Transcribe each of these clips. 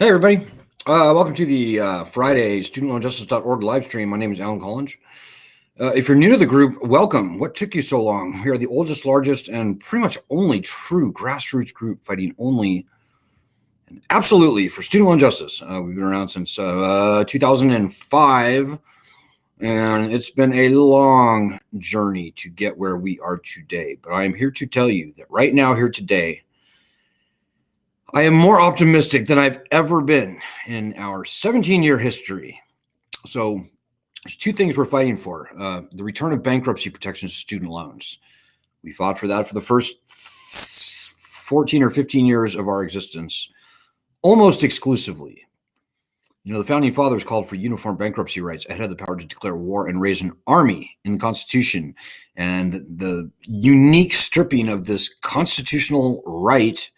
Hey, everybody. Welcome to the Friday studentloanjustice.org live stream. My name is Alan Collins. If you're new to the group, welcome. What took you so long? We are the oldest, largest, and pretty much only true grassroots group fighting only and absolutely for student loan justice. We've been around since 2005, and it's been a long journey to get where we are today. But I am here to tell you that right now, here today, I am more optimistic than I've ever been in our 17-year history. So there's two things we're fighting for. The return of bankruptcy protection to student loans. We fought for that for the first 14 or 15 years of our existence, almost exclusively. You know, the founding fathers called for uniform bankruptcy rights ahead of the power to declare war and raise an army in the Constitution. And the unique stripping of this constitutional right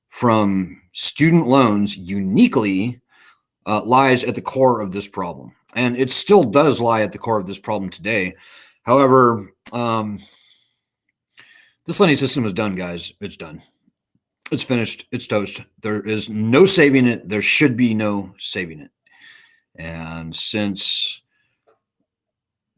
from student loans uniquely lies at the core of this problem. And it still does lie at the core of this problem today. However, this lending system is done, guys. It's done. It's finished. It's toast. There is no saving it. There should be no saving it. And since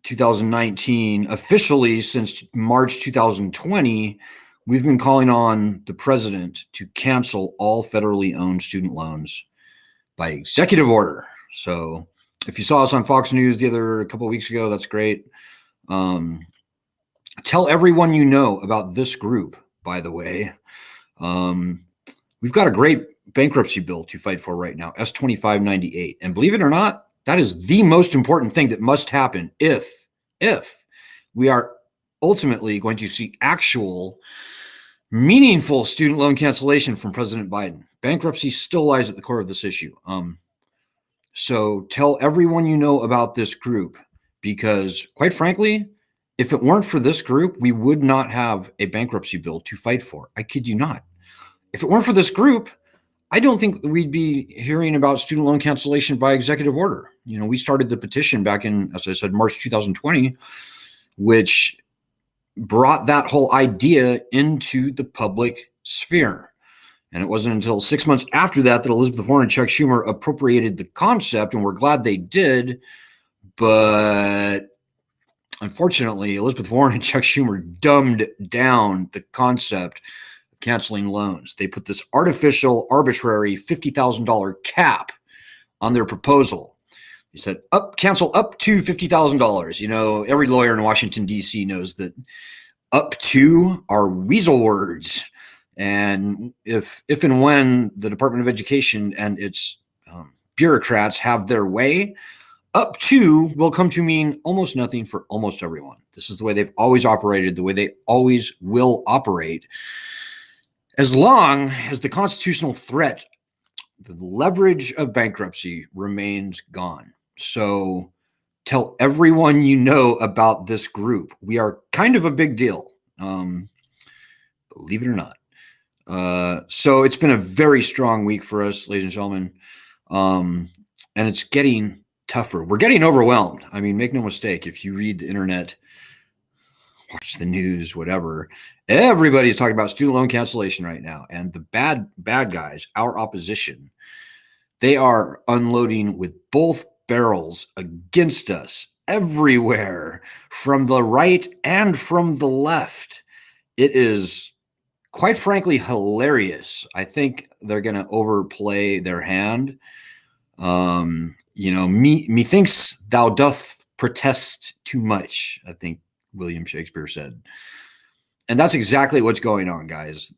2019, officially since March 2020, we've been calling on the president to cancel all federally owned student loans by executive order. So if you saw us on Fox News a couple of weeks ago, that's great. Tell everyone you know about this group, by the way. We've got a great bankruptcy bill to fight for right now, S-2598. And believe it or not, that is the most important thing that must happen if we are ultimately going to see actual meaningful student loan cancellation from President Biden. Bankruptcy still lies at the core of this issue. So tell everyone you know about this group, because quite frankly, if it weren't for this group, we would not have a bankruptcy bill to fight for. I kid you not. If it weren't for this group, I don't think we'd be hearing about student loan cancellation by executive order. You know, we started the petition back in, as I said, March 2020, which brought that whole idea into the public sphere. And it wasn't until 6 months after that that Elizabeth Warren and Chuck Schumer appropriated the concept, and we're glad they did. But unfortunately, Elizabeth Warren and Chuck Schumer dumbed down the concept of canceling loans. They put this artificial, arbitrary $50,000 cap on their proposal. He said, cancel up to $50,000. You know, every lawyer in Washington, D.C. knows that up to are weasel words. And if and when the Department of Education and its bureaucrats have their way, up to will come to mean almost nothing for almost everyone. This is the way they've always operated, the way they always will operate. As long as the constitutional threat, the leverage of bankruptcy remains gone. So tell everyone you know about this group. We are kind of a big deal, believe it or not. So it's been a very strong week for us, ladies and gentlemen, and it's getting tougher. We're getting overwhelmed. I mean, make no mistake, if you read the internet, watch the news, whatever, everybody's talking about student loan cancellation right now. And the bad guys, our opposition, they are unloading with both barrels against us everywhere, from the right and from the left. It is, quite frankly, hilarious. I think they're going to overplay their hand. Methinks thou doth protest too much, I think William Shakespeare said. And that's exactly what's going on, guys.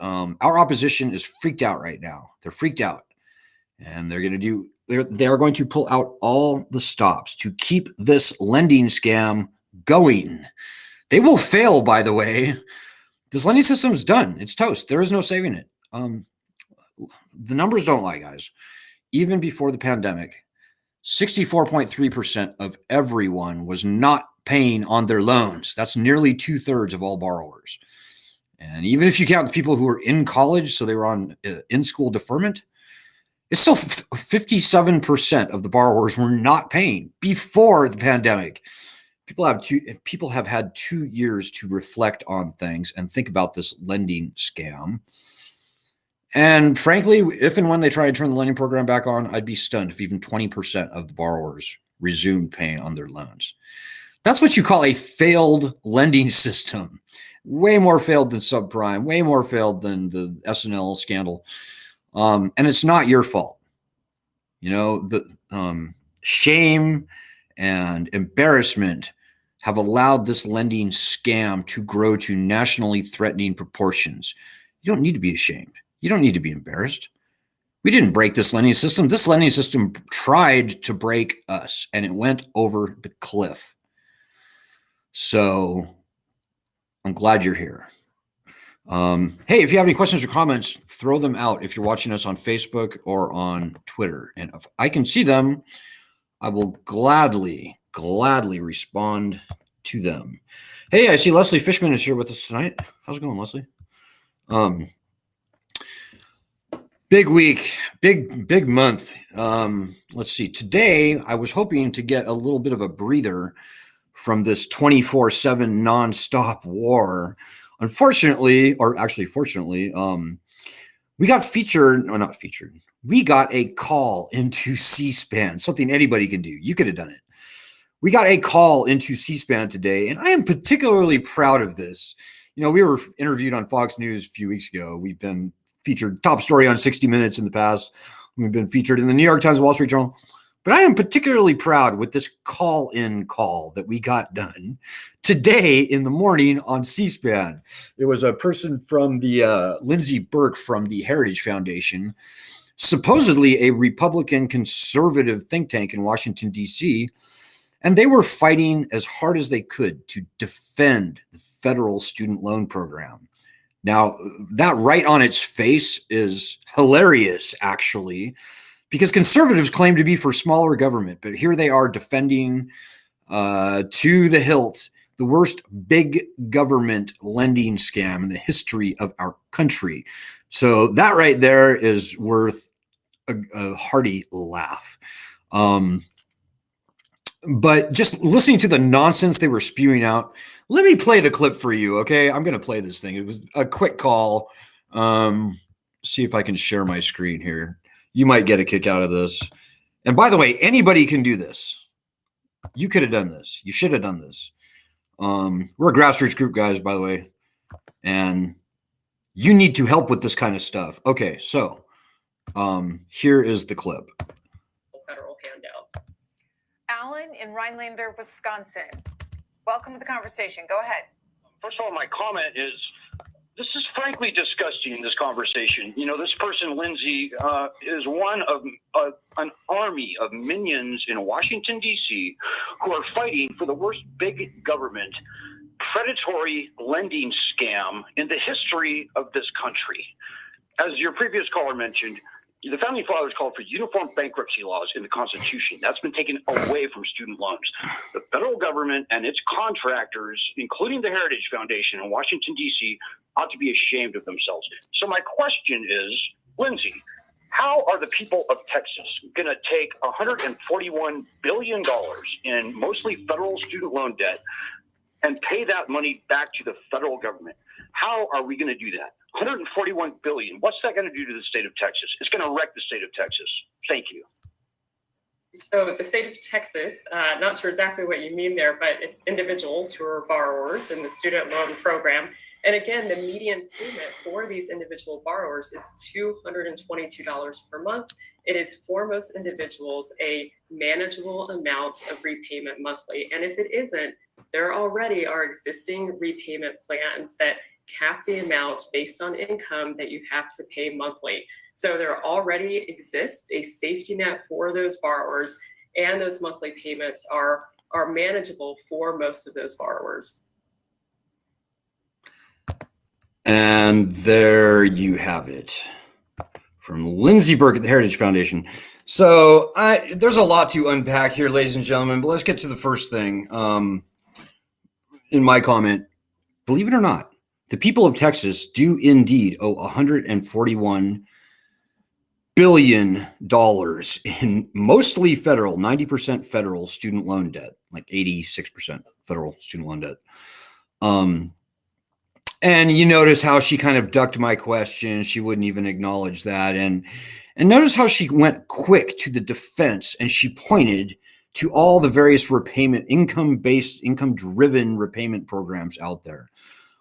Our opposition is freaked out right now. They're freaked out. And they are going to pull out all the stops to keep this lending scam going. They will fail, by the way. This lending system is done. It's toast. There is no saving it. The numbers don't lie, guys. Even before the pandemic, 64.3% of everyone was not paying on their loans. That's nearly 2/3 of all borrowers. And even if you count the people who were in college, so they were on in-school deferment, it's still 57% of the borrowers were not paying before the pandemic. People have had 2 years to reflect on things and think about this lending scam. And frankly, if and when they try to turn the lending program back on, I'd be stunned if even 20% of the borrowers resumed paying on their loans. That's what you call a failed lending system. Way more failed than subprime, way more failed than the S&L scandal. And it's not your fault. You know, the shame and embarrassment have allowed this lending scam to grow to nationally threatening proportions. You don't need to be ashamed. You don't need to be embarrassed. We didn't break this lending system. This lending system tried to break us, and it went over the cliff. So I'm glad you're here. Hey, if you have any questions or comments, throw them out if you're watching us on Facebook or on Twitter. And if I can see them, I will gladly respond to them. Hey, I see Leslie Fishman is here with us tonight. How's it going, Leslie? Big week, big month. Let's see. Today, I was hoping to get a little bit of a breather from this 24/7 nonstop war. Unfortunately, or actually fortunately, we got featured, or not featured. We got a call into C-SPAN, something anybody can do. You could have done it. We got a call into C-SPAN today, and I am particularly proud of this. You know, we were interviewed on Fox News a few weeks ago. We've been featured top story on 60 Minutes in the past. We've been featured in the New York Times, Wall Street Journal. But I am particularly proud with this call-in call that we got done today in the morning on C-SPAN. It was a person from the Lindsey Burke from the Heritage Foundation, supposedly a Republican conservative think tank in Washington, D.C., and they were fighting as hard as they could to defend the federal student loan program. Now, that right on its face is hilarious, actually, because conservatives claim to be for smaller government, but here they are defending to the hilt the worst big government lending scam in the history of our country. So that right there is worth a hearty laugh. But just listening to the nonsense they were spewing out, let me play the clip for you, okay? I'm going to play this thing. It was a quick call. See if I can share my screen here. You might get a kick out of this. And by the way, anybody can do this. You could have done this. You should have done this. We're a grassroots group, guys, by the way. And you need to help with this kind of stuff. Okay, so here is the clip. Federal handout. Alan in Rhinelander, Wisconsin. Welcome to the conversation. Go ahead. First of all, my comment is, this is frankly disgusting, this conversation. You know, this person, Lindsay, is one of an army of minions in Washington, D.C., who are fighting for the worst big government predatory lending scam in the history of this country. As your previous caller mentioned, the Founding Fathers called for uniform bankruptcy laws in the Constitution. That's been taken away from student loans. The federal government and its contractors, including the Heritage Foundation in Washington, D.C., ought to be ashamed of themselves. So my question is, Lindsay, how are the people of Texas going to take $141 billion in mostly federal student loan debt and pay that money back to the federal government? How are we going to do that? $141 billion. What's that going to do to the state of Texas? It's going to wreck the state of Texas. Thank you. So the state of Texas, not sure exactly what you mean there, but it's individuals who are borrowers in the student loan program. And again, the median payment for these individual borrowers is $222 per month. It is for most individuals a manageable amount of repayment monthly. And if it isn't, there already are existing repayment plans that cap the amount based on income that you have to pay monthly. So there already exists a safety net for those borrowers, and those monthly payments are manageable for most of those borrowers. And there you have it from Lindsey Burke at the Heritage Foundation. So there's a lot to unpack here, ladies and gentlemen, but let's get to the first thing. In my comment, believe it or not, the people of Texas do indeed owe $141 billion in mostly federal, 90% federal student loan debt, like 86% federal student loan debt. And you notice how she kind of ducked my question. She wouldn't even acknowledge that. And notice how she went quick to the defense and she pointed to all the various repayment, income-based, income-driven repayment programs out there.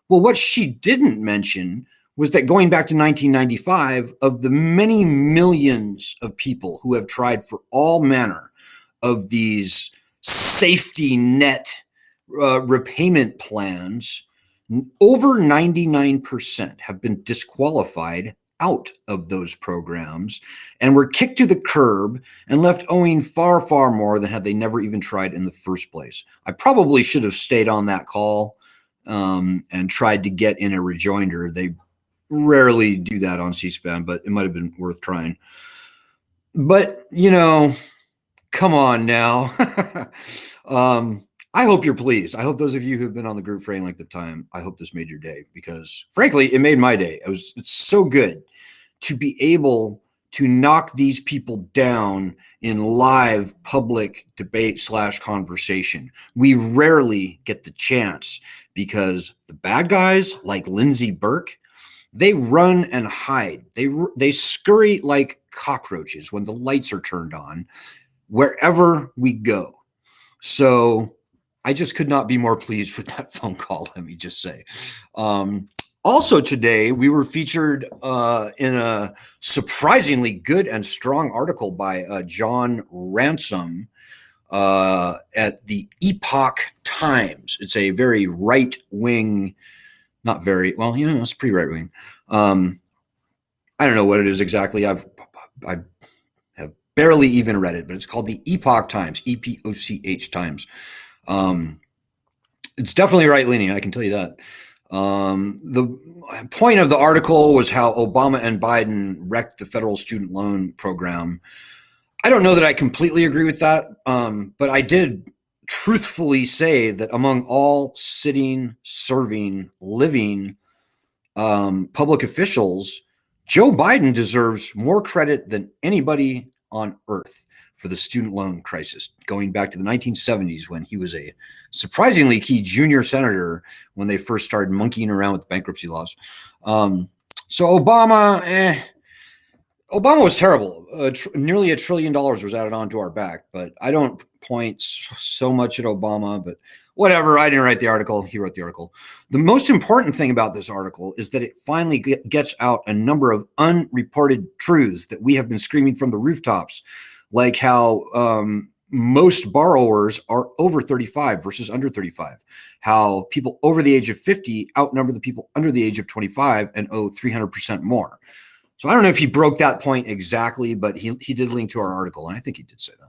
Well, what she didn't mention was that going back to 1995, of the many millions of people who have tried for all manner of these safety net repayment plans, over 99% have been disqualified out of those programs and were kicked to the curb and left owing far, far more than had they never even tried in the first place. I probably should have stayed on that call and tried to get in a rejoinder. They rarely do that on C-SPAN, but it might have been worth trying. But, come on now. I hope you're pleased. I hope those of you who've been on the group for any length of time, I hope this made your day, because frankly, it made my day. It's so good to be able to knock these people down in live public debate / conversation. We rarely get the chance because the bad guys like Lindsey Burke, they run and hide. They scurry like cockroaches when the lights are turned on wherever we go. So I just could not be more pleased with that phone call, let me just say. Also today, we were featured in a surprisingly good and strong article by John Ransom at the Epoch Times. It's a very right-wing, not very, well, it's pretty right-wing. I don't know what it is exactly. I have barely even read it, but it's called the Epoch Times, EPOCH Times. It's definitely right-leaning, I can tell you that. The point of the article was how Obama and Biden wrecked the federal student loan program. I don't know that I completely agree with that, but I did truthfully say that among all sitting, serving, living public officials, Joe Biden deserves more credit than anybody on earth for the student loan crisis, going back to the 1970s when he was a surprisingly key junior senator when they first started monkeying around with bankruptcy laws. So Obama was terrible. Nearly $1 trillion was added onto our back, but I don't point so much at Obama, but whatever. I didn't write the article. He wrote the article. The most important thing about this article is that it finally gets out a number of unreported truths that we have been screaming from the rooftops, like how most borrowers are over 35 versus under 35, how people over the age of 50 outnumber the people under the age of 25 and owe 300% more. So I don't know if he broke that point exactly, but he did link to our article, and I think he did say that.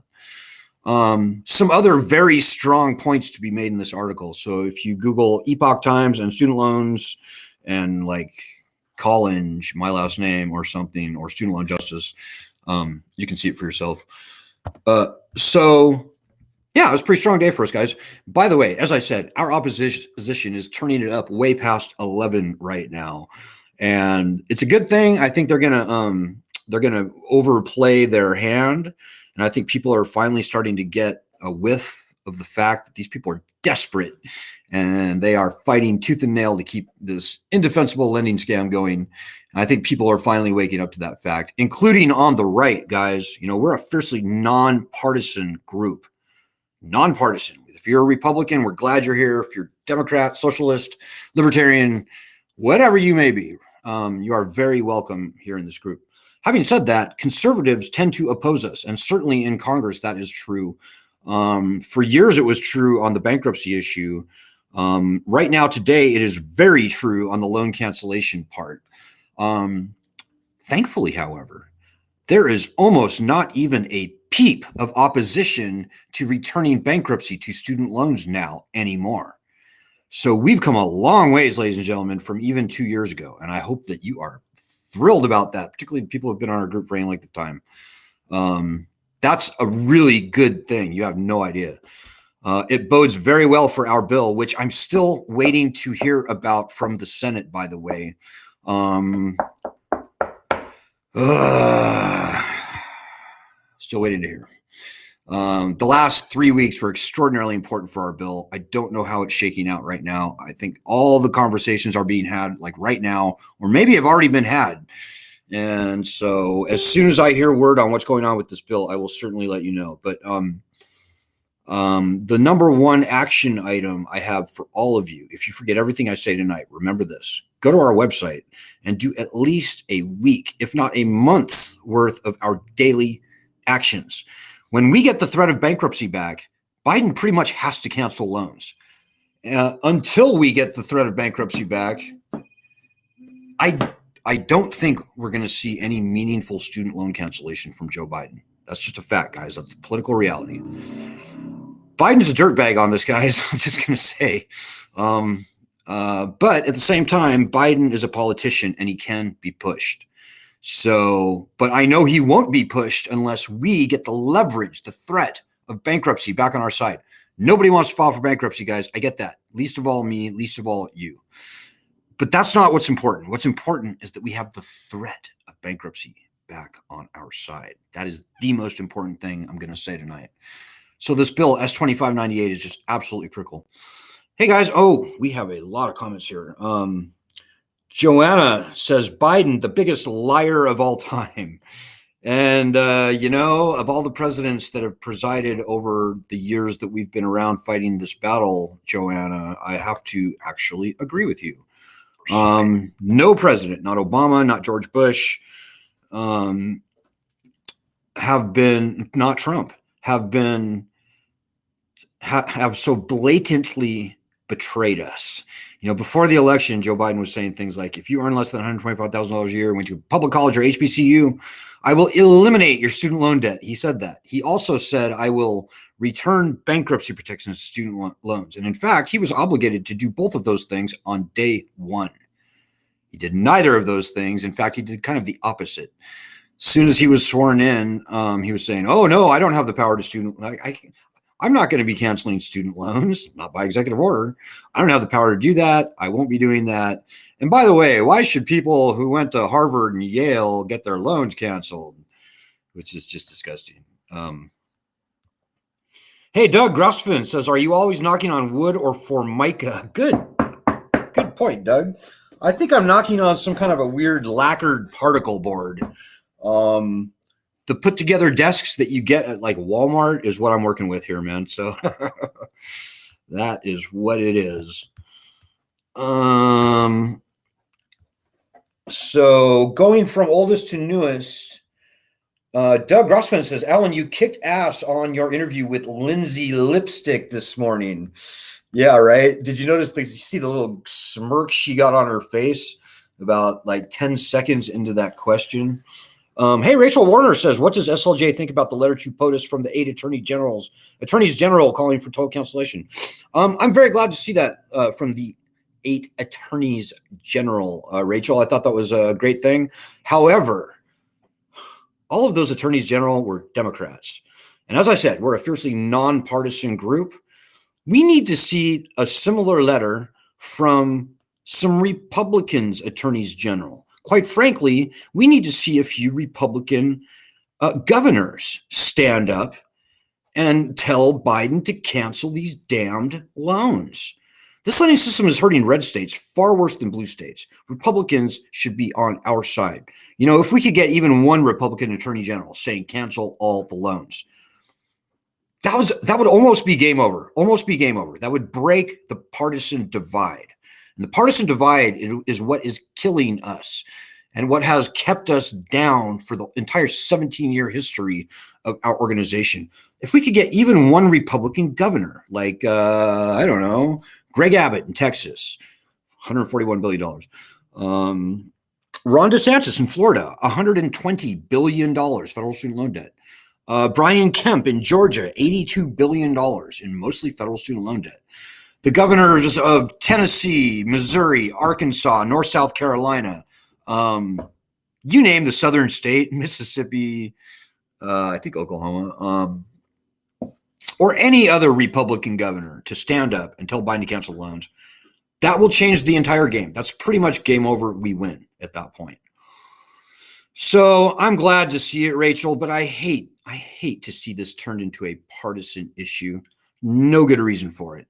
Some other very strong points to be made in this article. So if you Google Epoch Times and student loans and like Collins, my last name or something, or student loan justice, you can see it for yourself. So yeah, it was a pretty strong day for us, guys. By the way, as I said, our opposition is turning it up way past 11 right now, and it's a good thing. I think they're gonna overplay their hand, and I think people are finally starting to get a whiff of the fact that these people are desperate and they are fighting tooth and nail to keep this indefensible lending scam going. And I think people are finally waking up to that fact, including on the right, guys. We're a fiercely nonpartisan group. Nonpartisan. If you're a Republican, we're glad you're here. If you're Democrat, socialist, libertarian, whatever you may be, you are very welcome here in this group. Having said that, conservatives tend to oppose us, and certainly in Congress that is true. For years it was true on the bankruptcy issue. Right now, today, it is very true on the loan cancellation part. Thankfully, however, there is almost not even a peep of opposition to returning bankruptcy to student loans now anymore. So we've come a long ways, ladies and gentlemen, from even 2 years ago. And I hope that you are thrilled about that, particularly the people who have been on our group for any length of time. That's a really good thing. You have no idea. It bodes very well for our bill, which I'm still waiting to hear about from the Senate, by the way. Still waiting to hear. The last 3 weeks were extraordinarily important for our bill. I don't know how it's shaking out right now. I think all the conversations are being had like right now, or maybe have already been had. And so as soon as I hear word on what's going on with this bill, I will certainly let you know. But the number one action item I have for all of you, if you forget everything I say tonight, remember this. Go to our website and do at least a week, if not a month's worth of our daily actions. When we get the threat of bankruptcy back, Biden pretty much has to cancel loans. Until we get the threat of bankruptcy back, I don't think we're going to see any meaningful student loan cancellation from Joe Biden. That's just a fact, guys. That's the political reality. Biden's a dirtbag on this, guys. I'm just going to say. But at the same time, Biden is a politician and he can be pushed. So, but I know he won't be pushed unless we get the leverage, the threat of bankruptcy back on our side. Nobody wants to file for bankruptcy, guys. I get that. Least of all me, least of all you. But that's not what's important. What's important is that we have the threat of bankruptcy back on our side. That is the most important thing I'm going to say tonight. So this bill, S-2598, is just absolutely critical. Hey, guys. Oh, we have a lot of comments here. Joanna says, Biden, the biggest liar of all time. And, of all the presidents that have presided over the years that we've been around fighting this battle, Joanna, I have to actually agree with you. No president, not Obama, not George Bush, have been, not Trump, have so blatantly betrayed us. Before the election, Joe Biden was saying things like, if you earn less than $125,000 a year and went to public college or HBCU, I will eliminate your student loan debt. He said that. He also said, I will return bankruptcy protections to student loans. And in fact, he was obligated to do both of those things on day one. He did neither of those things. In fact, he did kind of the opposite. As soon as he was sworn in, he was saying, oh, no, I don't have the power to I'm not going to be canceling student loans, not by executive order. I don't have the power to do that. I won't be doing that. And by the way, why should people who went to Harvard and Yale get their loans canceled? Which is just disgusting. Hey, Doug Grostfin says, are you always knocking on wood or Formica? Good point, Doug. I think I'm knocking on some kind of a weird lacquered particle board. The put together desks that you get at like Walmart is what I'm working with here, man. So that is what it is. So going from oldest to newest, Doug Grossman says, Alan, you kicked ass on your interview with Lindsay Lipstick this morning. Yeah, right. Did you notice you see the little smirk she got on her face about like 10 seconds into that question? Hey, Rachel Warner says, what does SLJ think about the letter to POTUS from the 8 attorneys general calling for total cancellation? I'm very glad to see that from the 8 attorneys general, Rachel. I thought that was a great thing. However, all of those attorneys general were Democrats. And as I said, we're a fiercely nonpartisan group. We need to see a similar letter from some Republicans attorneys general. Quite frankly, we need to see a few Republican governors stand up and tell Biden to cancel these damned loans. This lending system is hurting red states far worse than blue states. Republicans should be on our side. If we could get even one Republican attorney general saying cancel all the loans, that would almost be game over. Almost be game over. That would break the partisan divide. And the partisan divide is what is killing us and what has kept us down for the entire 17-year history of our organization. If we could get even one Republican governor, like, Greg Abbott in Texas, $141 billion. Ron DeSantis in Florida, $120 billion federal student loan debt. Brian Kemp in Georgia, $82 billion in mostly federal student loan debt. The governors of Tennessee, Missouri, Arkansas, North South Carolina, you name the southern state, Mississippi, I think Oklahoma, or any other Republican governor to stand up and tell Biden to cancel loans, that will change the entire game. That's pretty much game over. We win at that point. So I'm glad to see it, Rachel, but I hate I hate to see this turned into a partisan issue. No good reason for it.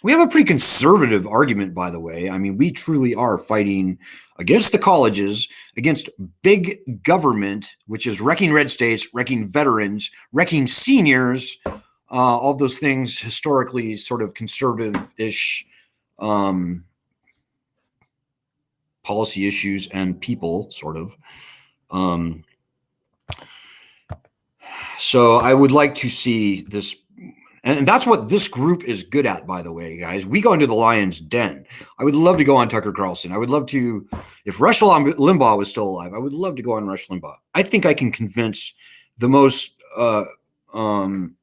We have a pretty conservative argument, by the way. I mean, we truly are fighting against the colleges, against big government, which is wrecking red states, wrecking veterans, wrecking seniors, all those things historically sort of conservative-ish policy issues and people, sort of. So I would like to see this. And that's what this group is good at, by the way, guys. We go into the lion's den. I would love to go on Tucker Carlson. I would love to, if Rush Limbaugh was still alive, I would love to go on Rush Limbaugh. I think I can convince the most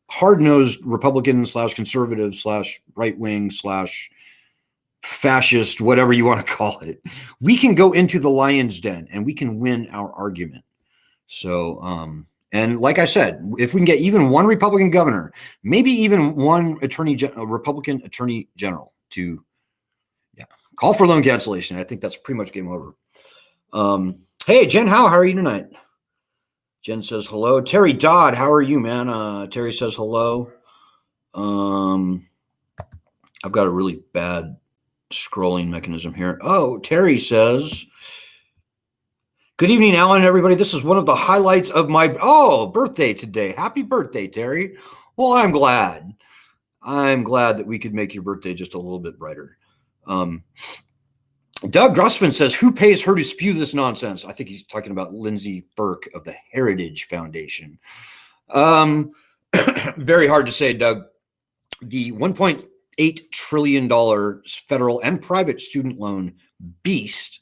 hard-nosed Republican / conservative / right-wing / fascist, whatever you want to call it. We can go into the lion's den and we can win our argument. So, and like I said, if we can get even one Republican governor, maybe even one Republican attorney general to call for loan cancellation, I think that's pretty much game over. Hey, Jen, how are you tonight? Jen says hello. Terry Dodd, how are you, man? Terry says hello. I've got a really bad scrolling mechanism here. Oh, Terry says, good evening, Alan and everybody. This is one of the highlights of my birthday today. Happy birthday, Terry. Well, I'm glad. I'm glad that we could make your birthday just a little bit brighter. Doug Grossman says, who pays her to spew this nonsense? I think he's talking about Lindsay Burke of the Heritage Foundation. Very hard to say, Doug. The $1.8 trillion federal and private student loan beast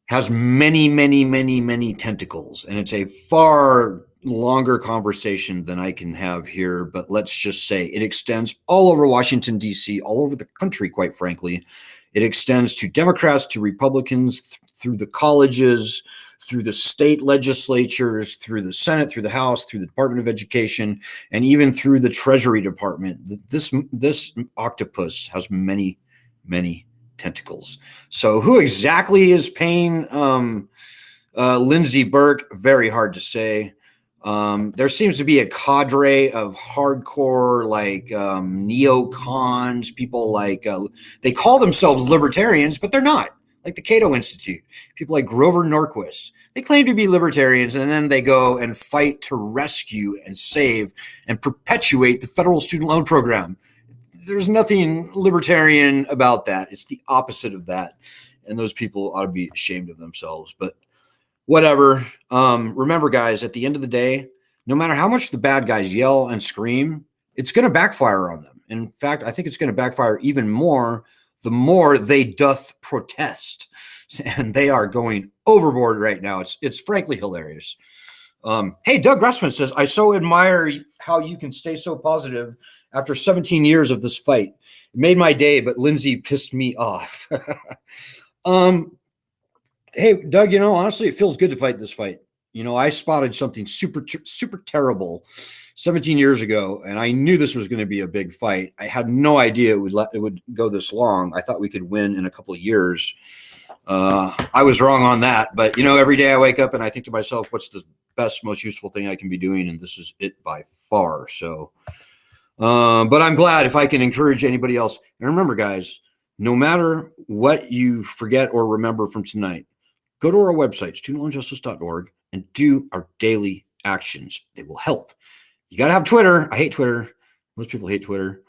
has many, many, many, many tentacles. And it's a far longer conversation than I can have here. But let's just say it extends all over Washington, D.C., all over the country, quite frankly. It extends to Democrats, to Republicans, through the colleges, through the state legislatures, through the Senate, through the House, through the Department of Education, and even through the Treasury Department. This octopus has many, many tentacles. So who exactly is paying Lindsay Burke? Very hard to say. There seems to be a cadre of hardcore, like neocons, people like they call themselves libertarians, but they're not. Like the Cato Institute, people like Grover Norquist. They claim to be libertarians, and then they go and fight to rescue and save and perpetuate the federal student loan program. There's nothing libertarian about that. It's the opposite of that. And those people ought to be ashamed of themselves. But whatever. Remember, guys, at the end of the day, no matter how much the bad guys yell and scream, it's going to backfire on them. In fact, I think it's going to backfire even more the more they doth protest. And they are going overboard right now. It's frankly hilarious. Hey, Doug Grossman says, I so admire how you can stay so positive after 17 years of this fight. It made my day, but Lindsay pissed me off. Hey, Doug, honestly, it feels good to fight this fight. I spotted something super, super terrible 17 years ago, and I knew this was going to be a big fight. I had no idea it would go this long. I thought we could win in a couple of years. I was wrong on that, but every day I wake up and I think to myself, what's the best, most useful thing I can be doing? And this is it by far. So, but I'm glad if I can encourage anybody else. And remember, guys, no matter what you forget or remember from tonight, go to our website, studentloanjustice.org, and do our daily actions. They will help. You got to have Twitter. I hate Twitter. Most people hate Twitter.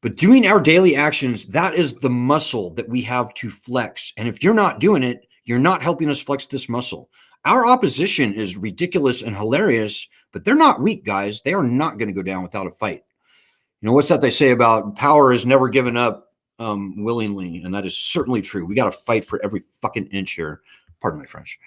But doing our daily actions, that is the muscle that we have to flex. And if you're not doing it, you're not helping us flex this muscle. Our opposition is ridiculous and hilarious, but they're not weak, guys. They are not going to go down without a fight. What's that they say about power is never given up willingly? And that is certainly true. We got to fight for every fucking inch here. Pardon my French.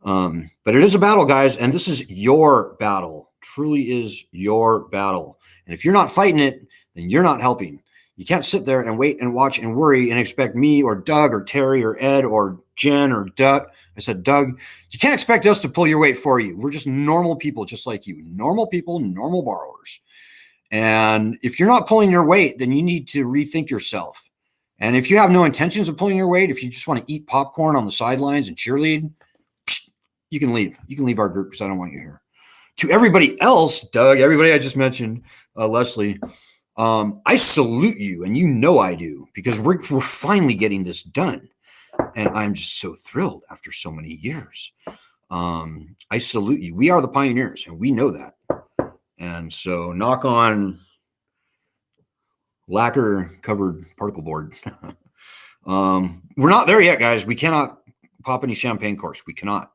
But it is a battle, guys, and this is your battle. Truly is your battle. And if you're not fighting it, then you're not helping. You can't sit there and wait and watch and worry and expect me or Doug or Terry or Ed or Jen or Doug. I said, Doug, you can't expect us to pull your weight for you. We're just normal people, just like you. Normal people, normal borrowers. And if you're not pulling your weight, then you need to rethink yourself. And if you have no intentions of pulling your weight, if you just want to eat popcorn on the sidelines and cheerlead, you can leave. You can leave our group because I don't want you here. To everybody else, Doug, everybody I just mentioned, Leslie, I salute you, and you know I do, because we're finally getting this done, and I'm just so thrilled after so many years. I salute you. We are the pioneers, and we know that. And so, knock on lacquer-covered particle board. We're not there yet, guys. We cannot pop any champagne corks. We cannot.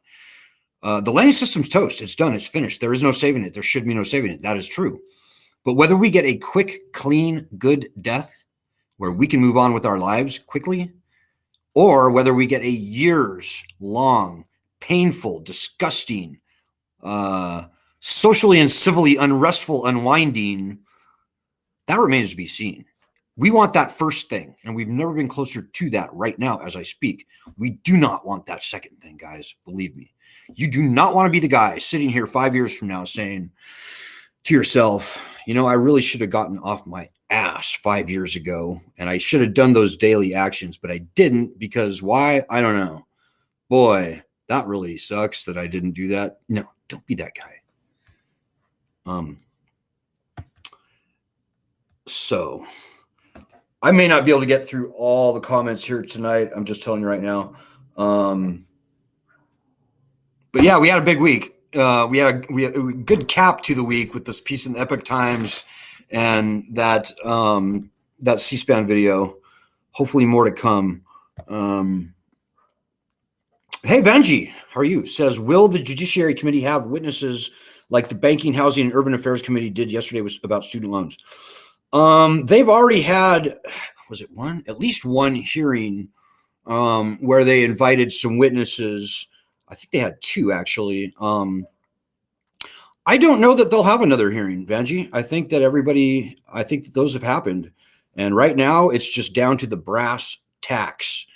The Lenny system's toast. It's done. It's finished. There is no saving it. There should be no saving it. That is true. But whether we get a quick, clean, good death where we can move on with our lives quickly, or whether we get a years-long, painful, disgusting, socially and civilly unrestful unwinding, that remains to be seen. We want that first thing, and we've never been closer to that right now as I speak. We do not want that second thing, guys. Believe me. You do not want to be the guy sitting here 5 years from now saying to yourself, you know, I really should have gotten off my ass 5 years ago, and I should have done those daily actions, but I didn't because why? I don't know. Boy, that really sucks that I didn't do that. No, don't be that guy. So I may not be able to get through all the comments here tonight. I'm just telling you right now. But yeah, we had a big week. We had a good cap to the week with this piece in the Epic Times and that C-SPAN video. Hopefully more to come. Hey, Vanji, how are you? Says, will the Judiciary Committee have witnesses like the Banking, Housing, and Urban Affairs Committee did yesterday was about student loans? They've already had, was it one? At least one hearing where they invited some witnesses. I think they had two, actually. I don't know that they'll have another hearing, Vanji. I think that those have happened. And right now, it's just down to the brass tacks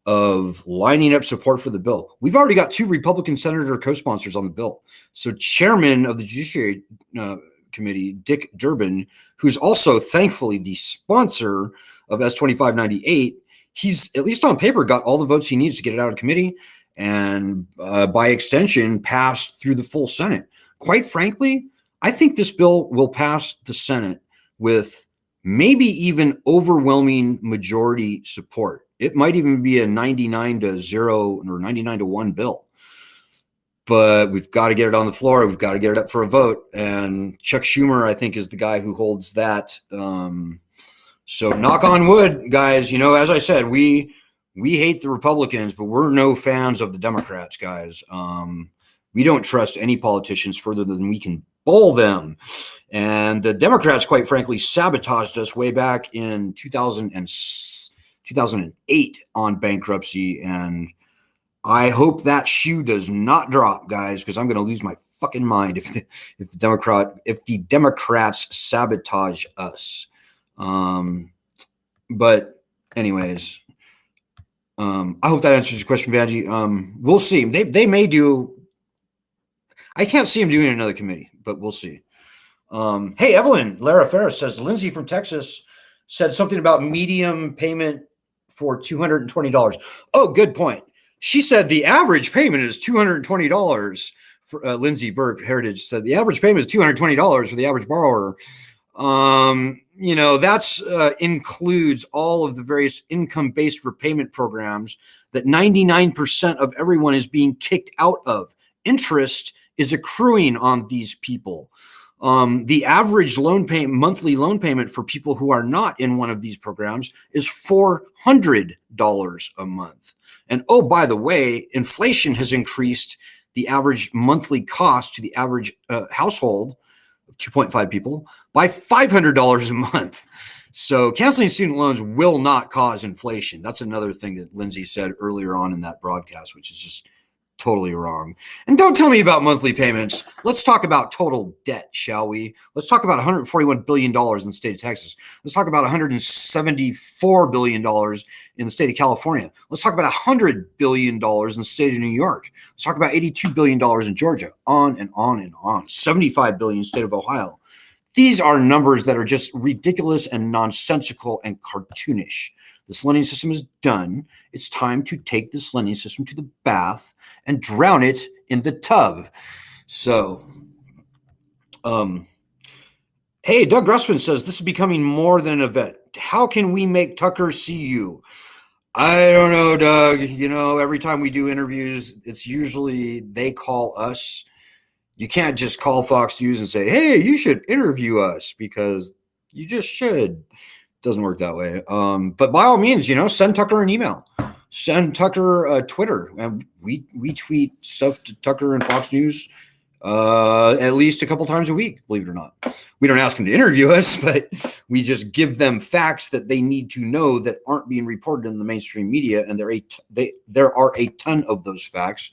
of lining up support for the bill. We've already got two Republican senator co-sponsors on the bill. So chairman of the Judiciary Committee, Dick Durbin, who's also thankfully the sponsor of S2598, he's, at least on paper, got all the votes he needs to get it out of committee and by extension passed through the full Senate. Quite frankly, I think this bill will pass the Senate with maybe even overwhelming majority support. It might even be a 99-0 or 99-1 bill. But we've got to get it on the floor. We've got to get it up for a vote. And Chuck Schumer, I think, is the guy who holds that. So knock on wood, guys. You know, as I said, we hate the Republicans, but we're no fans of the Democrats, guys. We don't trust any politicians further than we can bowl them. And the Democrats, quite frankly, sabotaged us way back in 2008 on bankruptcy. And I hope that shoe does not drop, guys, because I'm going to lose my fucking mind if the Democrats sabotage us. But anyways, I hope that answers your question, Vanji. We'll see. They may do. I can't see him doing another committee, but we'll see. Hey, Evelyn, Lara Ferris says, Lindsay from Texas said something about medium payment for $220. Oh, good point. She said the average payment is $220 for Lindsay Burke Heritage said the average payment is $220 for the average borrower. You know, that's includes all of the various income-based repayment programs that 99% of everyone is being kicked out of. Interest is accruing on these people. The average monthly loan payment for people who are not in one of these programs is $400 a month. And oh, by the way, inflation has increased the average monthly cost to the average household of 2.5 people by $500 a month. So canceling student loans will not cause inflation. That's another thing that Lindsay said earlier on in that broadcast, which is just totally wrong. And don't tell me about monthly payments. Let's talk about total debt, shall we? Let's talk about $141 billion in the state of Texas. Let's talk about $174 billion in the state of California. Let's talk about $100 billion in the state of New York. Let's talk about $82 billion in Georgia, on and on and on. $75 billion in the state of Ohio. These are numbers that are just ridiculous and nonsensical and cartoonish. This lending system is done. It's time to take this lending system to the bath and drown it in the tub. So Hey, Doug Russman says this is becoming more than an event. How can we make Tucker see you? I don't know, Doug. Every time we do interviews, it's usually they call us. You can't just call Fox News and say, hey, you should interview us, because you just should. It doesn't work that way. But by all means, send Tucker an email. Send Tucker a Twitter. And we tweet stuff to Tucker and Fox News at least a couple times a week, believe it or not. We don't ask them to interview us, but we just give them facts that they need to know that aren't being reported in the mainstream media, and there are a ton of those facts.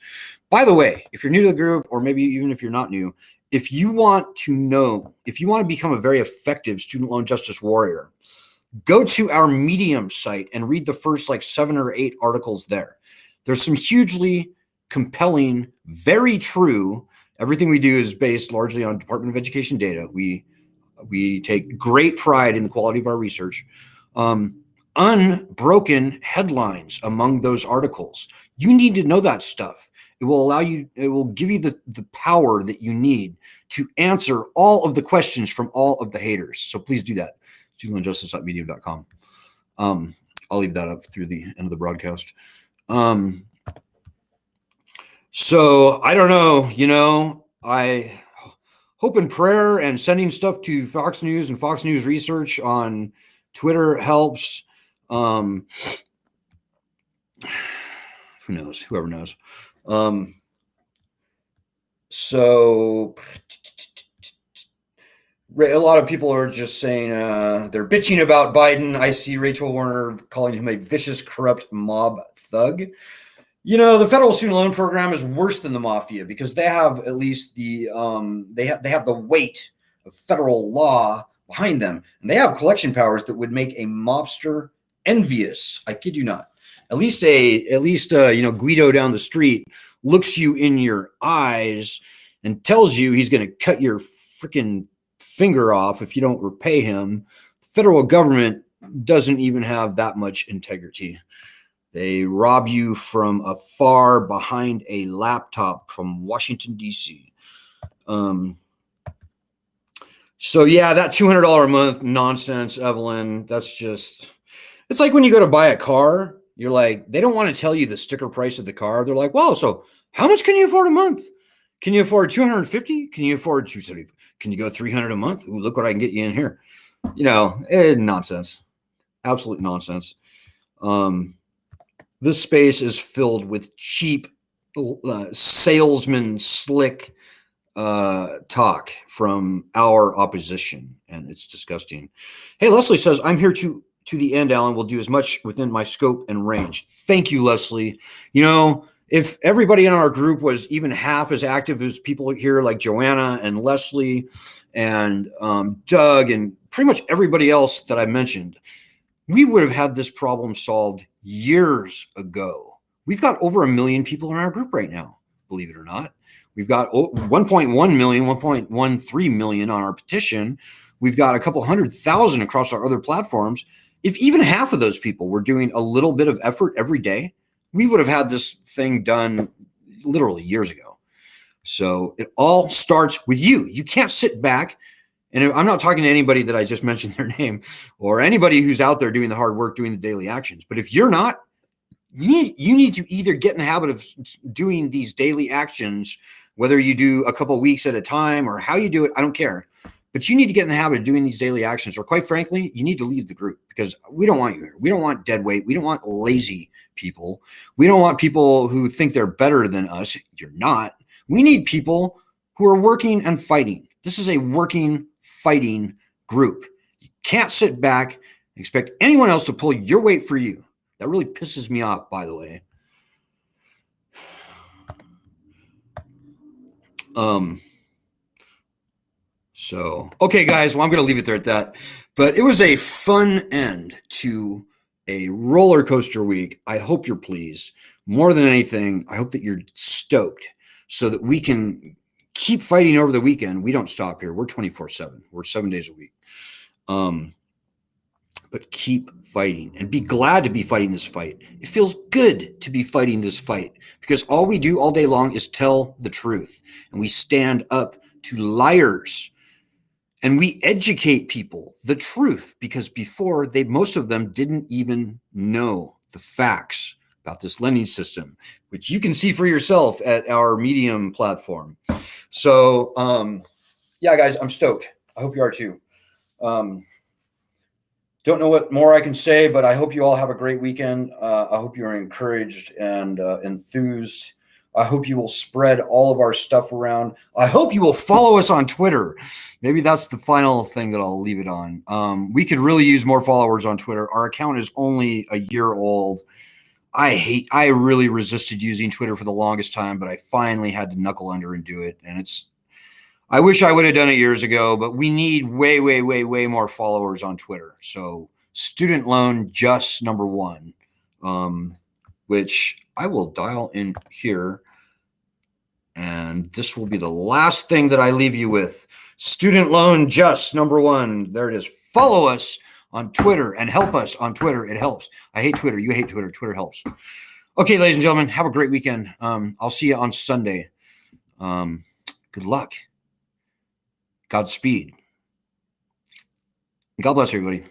By the way, if you're new to the group, or maybe even if you're not new, if you want to become a very effective student loan justice warrior, go to our Medium site and read the first 7 or 8 articles there. There's some hugely compelling, very true. Everything we do is based largely on Department of Education data. We take great pride in the quality of our research. Unbroken headlines among those articles. You need to know that stuff. It will give you the power that you need to answer all of the questions from all of the haters. So please do that. studentloanjustice.medium.com. I'll leave that up through the end of the broadcast. So I don't know, I hope and prayer and sending stuff to Fox News and Fox News Research on Twitter helps. Who knows? Whoever knows. So a lot of people are just saying they're bitching about Biden. I see Rachel Warner calling him a vicious, corrupt mob thug. The federal student loan program is worse than the mafia, because they have at least they have the weight of federal law behind them, and they have collection powers that would make a mobster envious. I kid you not. At least Guido down the street looks you in your eyes and tells you he's going to cut your freaking finger off if you don't repay him. The federal government doesn't even have that much integrity. They rob you from afar behind a laptop from Washington, D.C. So yeah, that $200 a month nonsense, Evelyn, it's like when you go to buy a car, you're like, they don't want to tell you the sticker price of the car. They're like, well, so how much can you afford a month? Can you afford 250? Can you afford 270? Can you go 300 a month? Ooh, look what I can get you in here. It's nonsense. Absolute nonsense. This space is filled with cheap salesman slick talk from our opposition, and it's disgusting. Hey, Leslie says, I'm here to the end, Alan. Will do as much within my scope and range. Thank you, Leslie. If everybody in our group was even half as active as people here like Joanna and Leslie and Doug and pretty much everybody else that I mentioned, we would have had this problem solved years ago. We've got over 1 million people in our group right now, believe it or not. We've got 1.1 million, 1.13 million on our petition. We've got a couple 100,000 across our other platforms. If even half of those people were doing a little bit of effort every day, we would have had this thing done literally years ago. So it all starts with you. You can't sit back. And I'm not talking to anybody that I just mentioned their name or anybody who's out there doing the hard work, doing the daily actions. But if you're not, you need to either get in the habit of doing these daily actions, whether you do a couple of weeks at a time or how you do it, I don't care. But you need to get in the habit of doing these daily actions, or quite frankly, you need to leave the group, because we don't want you here. We don't want dead weight. We don't want lazy people. We don't want people who think they're better than us. You're not. We need people who are working and fighting. This is a working, fighting group. You can't sit back and expect anyone else to pull your weight for you. That really pisses me off, by the way. So, okay, guys, well, I'm going to leave it there at that. But it was a fun end to a roller coaster week. I hope you're pleased. More than anything, I hope that you're stoked so that we can keep fighting over the weekend. We don't stop here. We're 24/7. We're 7 days a week. But keep fighting and be glad to be fighting this fight. It feels good to be fighting this fight, because all we do all day long is tell the truth, and we stand up to liars And we educate people the truth, because before most of them didn't even know the facts about this lending system, which you can see for yourself at our Medium platform. So, yeah, guys, I'm stoked. I hope you are too. Don't know what more I can say, but I hope you all have a great weekend. I hope you're encouraged and enthused. I hope you will spread all of our stuff around. I hope you will follow us on Twitter. Maybe that's the final thing that I'll leave it on. We could really use more followers on Twitter. Our account is only a year old. I really resisted using Twitter for the longest time, but I finally had to knuckle under and do it. And I wish I would have done it years ago, but we need way, way, way, way more followers on Twitter. So student loan just #1, which I will dial in here. And this will be the last thing that I leave you with. Student loan just #1. There it is. Follow us on Twitter and help us on Twitter. It helps. I hate Twitter. You hate Twitter. Twitter helps. Okay, ladies and gentlemen, have a great weekend. I'll see you on Sunday. Good luck. Godspeed. God bless everybody.